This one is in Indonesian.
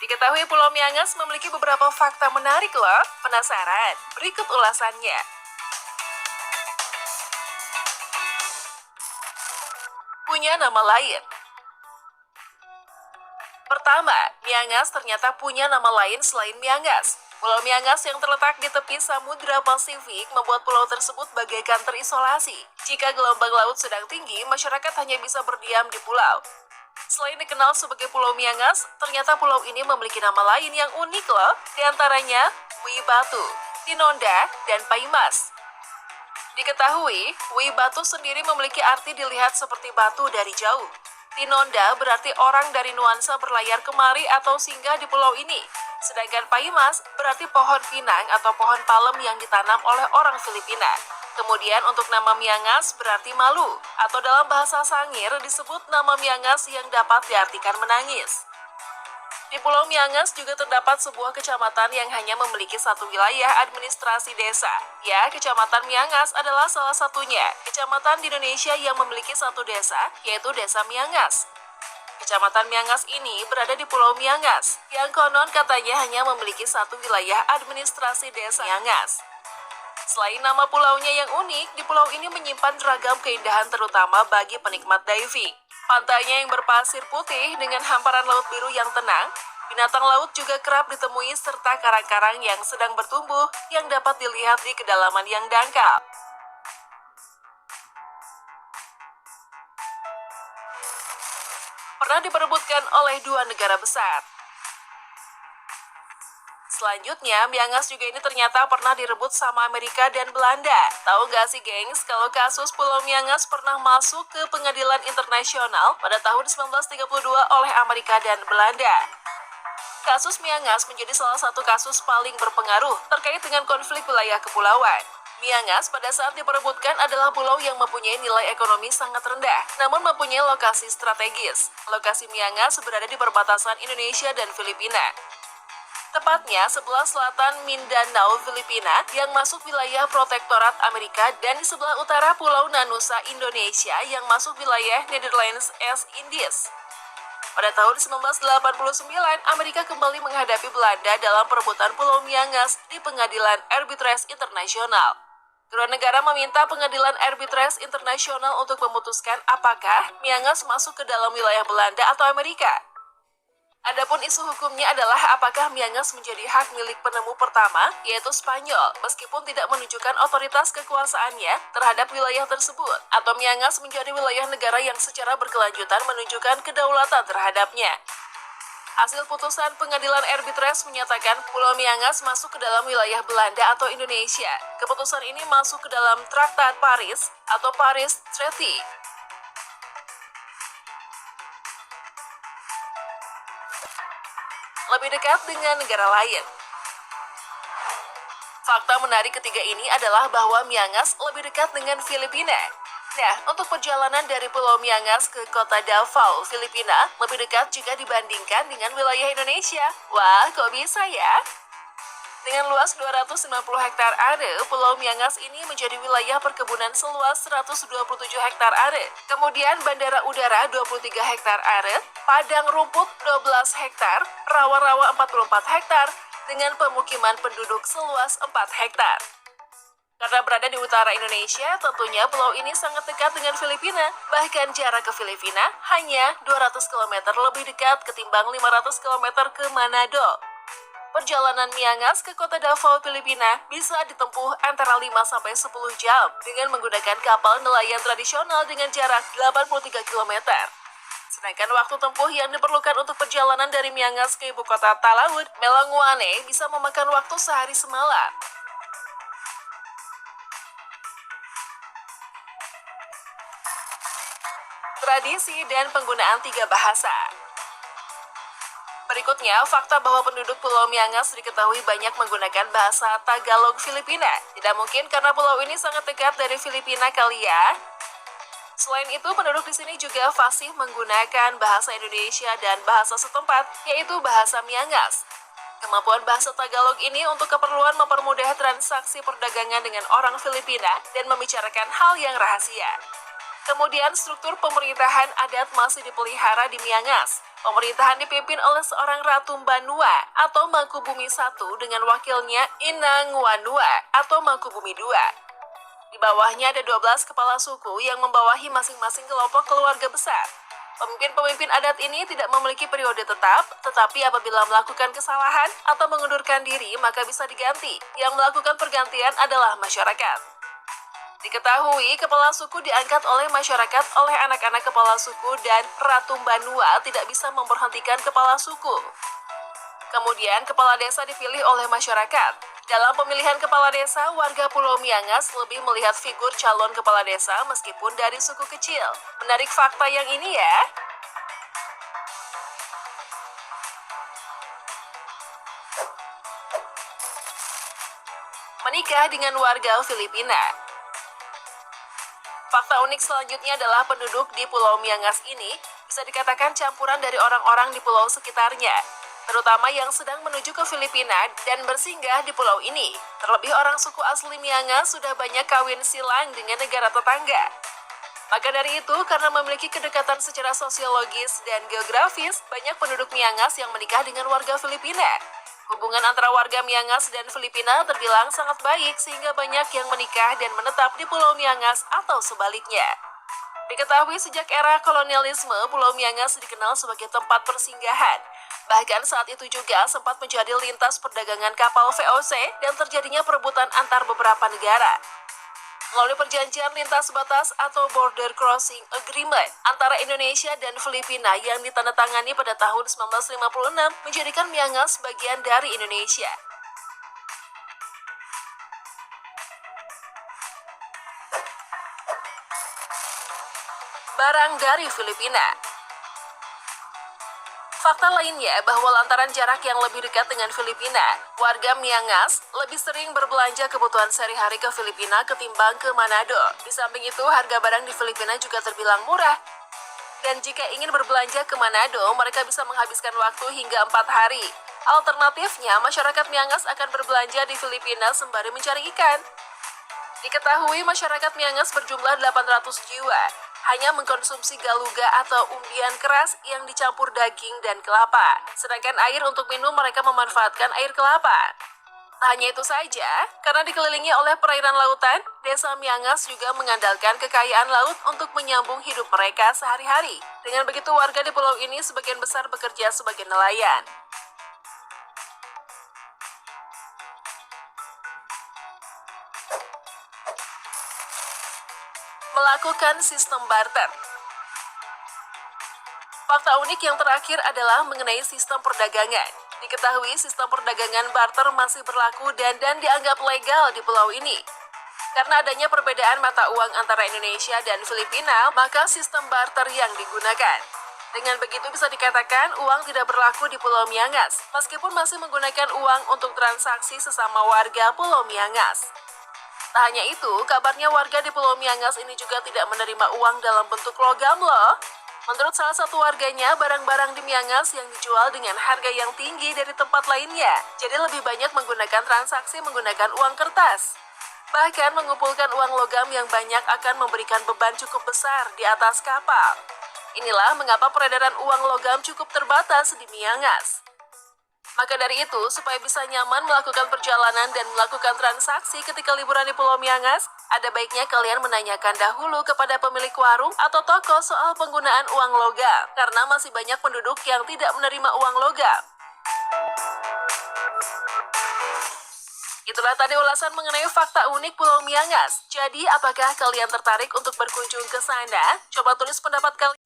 Diketahui Pulau Miangas memiliki beberapa fakta menarik loh. Penasaran? Berikut ulasannya. Punya nama lain. Pertama, Miangas ternyata punya nama lain selain Miangas. Pulau Miangas yang terletak di tepi Samudra Pasifik membuat pulau tersebut bagaikan terisolasi. Jika gelombang laut sedang tinggi, masyarakat hanya bisa berdiam di pulau. Selain dikenal sebagai Pulau Miangas, ternyata pulau ini memiliki nama lain yang unik loh. Di antaranya Wibatu, Tinonda, dan Paimas. Diketahui, Wibatu sendiri memiliki arti dilihat seperti batu dari jauh. Tinonda berarti orang dari nuansa berlayar kemari atau singgah di pulau ini. Sedangkan Paimas berarti pohon pinang atau pohon palem yang ditanam oleh orang Filipina. Kemudian untuk nama Miangas berarti malu, atau dalam bahasa Sangir disebut nama Miangas yang dapat diartikan menangis. Di Pulau Miangas juga terdapat sebuah kecamatan yang hanya memiliki satu wilayah administrasi desa. Ya, Kecamatan Miangas adalah salah satunya kecamatan di Indonesia yang memiliki satu desa, yaitu Desa Miangas. Kecamatan Miangas ini berada di Pulau Miangas, yang konon katanya hanya memiliki satu wilayah administrasi desa Miangas. Selain nama pulaunya yang unik, di pulau ini menyimpan ragam keindahan terutama bagi penikmat diving. Pantainya yang berpasir putih dengan hamparan laut biru yang tenang, binatang laut juga kerap ditemui serta karang-karang yang sedang bertumbuh yang dapat dilihat di kedalaman yang dangkal. Pernah diperebutkan oleh dua negara besar. Selanjutnya, Miangas juga ini ternyata pernah direbut sama Amerika dan Belanda. Tahu gak sih gengs, kalau kasus Pulau Miangas pernah masuk ke pengadilan internasional pada tahun 1932 oleh Amerika dan Belanda. Kasus Miangas menjadi salah satu kasus paling berpengaruh terkait dengan konflik wilayah kepulauan. Miangas pada saat diperebutkan adalah pulau yang mempunyai nilai ekonomi sangat rendah, namun mempunyai lokasi strategis. Lokasi Miangas berada di perbatasan Indonesia dan Filipina. Tepatnya sebelah selatan Mindanao, Filipina, yang masuk wilayah protektorat Amerika, dan di sebelah utara Pulau Nanusa, Indonesia, yang masuk wilayah Netherlands East Indies. Pada tahun 1989, Amerika kembali menghadapi Belanda dalam perebutan Pulau Miangas di Pengadilan Arbitrase Internasional. Kedua negara meminta Pengadilan Arbitrase Internasional untuk memutuskan apakah Miangas masuk ke dalam wilayah Belanda atau Amerika. Adapun isu hukumnya adalah apakah Miangas menjadi hak milik penemu pertama, yaitu Spanyol, meskipun tidak menunjukkan otoritas kekuasaannya terhadap wilayah tersebut, atau Miangas menjadi wilayah negara yang secara berkelanjutan menunjukkan kedaulatan terhadapnya. Hasil putusan Pengadilan Arbitrase menyatakan Pulau Miangas masuk ke dalam wilayah Belanda atau Indonesia. Keputusan ini masuk ke dalam Traktat Paris atau Paris Treaty. Lebih dekat dengan negara lain. Fakta menarik ketiga ini adalah bahwa Miangas lebih dekat dengan Filipina. Nah, untuk perjalanan dari Pulau Miangas ke kota Davao, Filipina, lebih dekat jika dibandingkan dengan wilayah Indonesia. Wah, kok bisa ya? Dengan luas 290 hektar are, Pulau Miangas ini menjadi wilayah perkebunan seluas 127 hektar are. Kemudian bandara udara 23 hektar are, padang rumput 12 hektar, rawa-rawa 44 hektar, dengan pemukiman penduduk seluas 4 hektar. Karena berada di utara Indonesia, tentunya pulau ini sangat dekat dengan Filipina. Bahkan jarak ke Filipina hanya 200 km lebih dekat ketimbang 500 km ke Manado. Perjalanan Miangas ke kota Davao, Filipina bisa ditempuh antara 5-10 jam dengan menggunakan kapal nelayan tradisional dengan jarak 83 km. Sedangkan waktu tempuh yang diperlukan untuk perjalanan dari Miangas ke ibu kota Talaud, Melanguane, bisa memakan waktu sehari semalam. Tradisi dan penggunaan 3 bahasa. Berikutnya, fakta bahwa penduduk Pulau Miangas diketahui banyak menggunakan bahasa Tagalog Filipina. Tidak mungkin karena pulau ini sangat dekat dari Filipina kali ya. Selain itu, penduduk di sini juga fasih menggunakan bahasa Indonesia dan bahasa setempat, yaitu bahasa Miangas. Kemampuan bahasa Tagalog ini untuk keperluan mempermudah transaksi perdagangan dengan orang Filipina dan membicarakan hal yang rahasia. Kemudian struktur pemerintahan adat masih dipelihara di Miangas. Pemerintahan dipimpin oleh seorang Ratu Banua atau Mangkubumi I dengan wakilnya Inang Wanua atau Mangkubumi II. Di bawahnya ada 12 kepala suku yang membawahi masing-masing kelompok keluarga besar. Pemimpin-pemimpin adat ini tidak memiliki periode tetap, tetapi apabila melakukan kesalahan atau mengundurkan diri maka bisa diganti. Yang melakukan pergantian adalah masyarakat. Diketahui, kepala suku diangkat oleh masyarakat oleh anak-anak kepala suku dan Ratu Banua tidak bisa memberhentikan kepala suku. Kemudian, kepala desa dipilih oleh masyarakat. Dalam pemilihan kepala desa, warga Pulau Miangas lebih melihat figur calon kepala desa meskipun dari suku kecil. Menarik fakta yang ini ya. Menikah dengan warga Filipina. Fakta unik selanjutnya adalah penduduk di Pulau Miangas ini bisa dikatakan campuran dari orang-orang di pulau sekitarnya, terutama yang sedang menuju ke Filipina dan bersinggah di pulau ini. Terlebih orang suku asli Miangas sudah banyak kawin silang dengan negara tetangga. Maka dari itu, karena memiliki kedekatan secara sosiologis dan geografis, banyak penduduk Miangas yang menikah dengan warga Filipina. Hubungan antara warga Miangas dan Filipina terbilang sangat baik sehingga banyak yang menikah dan menetap di Pulau Miangas atau sebaliknya. Diketahui sejak era kolonialisme, Pulau Miangas dikenal sebagai tempat persinggahan. Bahkan saat itu juga sempat menjadi lintas perdagangan kapal VOC dan terjadinya perebutan antar beberapa negara. Melalui perjanjian lintas batas atau Border Crossing Agreement antara Indonesia dan Filipina yang ditandatangani pada tahun 1956 menjadikan Miangas bagian dari Indonesia. Barang dari Filipina. Fakta lainnya bahwa lantaran jarak yang lebih dekat dengan Filipina, warga Miangas lebih sering berbelanja kebutuhan sehari-hari ke Filipina ketimbang ke Manado. Di samping itu, harga barang di Filipina juga terbilang murah. Dan jika ingin berbelanja ke Manado, mereka bisa menghabiskan waktu hingga 4 hari. Alternatifnya, masyarakat Miangas akan berbelanja di Filipina sembari mencari ikan. Diketahui masyarakat Miangas berjumlah 800 jiwa. Hanya mengkonsumsi galuga atau umbian keras yang dicampur daging dan kelapa. Sedangkan air untuk minum mereka memanfaatkan air kelapa. Tak hanya itu saja, karena dikelilingi oleh perairan lautan, desa Miangas juga mengandalkan kekayaan laut untuk menyambung hidup mereka sehari-hari. Dengan begitu warga di pulau ini sebagian besar bekerja sebagai nelayan. Melakukan sistem barter. Fakta unik yang terakhir adalah mengenai sistem perdagangan. Diketahui sistem perdagangan barter masih berlaku dan dianggap legal di pulau ini. Karena adanya perbedaan mata uang antara Indonesia dan Filipina, maka sistem barter yang digunakan. Dengan begitu bisa dikatakan uang tidak berlaku di Pulau Miangas, meskipun masih menggunakan uang untuk transaksi sesama warga Pulau Miangas. Tak hanya itu, kabarnya warga di Pulau Miangas ini juga tidak menerima uang dalam bentuk logam loh. Menurut salah satu warganya, barang-barang di Miangas yang dijual dengan harga yang tinggi dari tempat lainnya, jadi lebih banyak menggunakan transaksi menggunakan uang kertas. Bahkan mengumpulkan uang logam yang banyak akan memberikan beban cukup besar di atas kapal. Inilah mengapa peredaran uang logam cukup terbatas di Miangas. Maka dari itu, supaya bisa nyaman melakukan perjalanan dan melakukan transaksi ketika liburan di Pulau Miangas, ada baiknya kalian menanyakan dahulu kepada pemilik warung atau toko soal penggunaan uang logam, karena masih banyak penduduk yang tidak menerima uang logam. Itulah tadi ulasan mengenai fakta unik Pulau Miangas. Jadi, apakah kalian tertarik untuk berkunjung ke sana? Coba tulis pendapat kalian.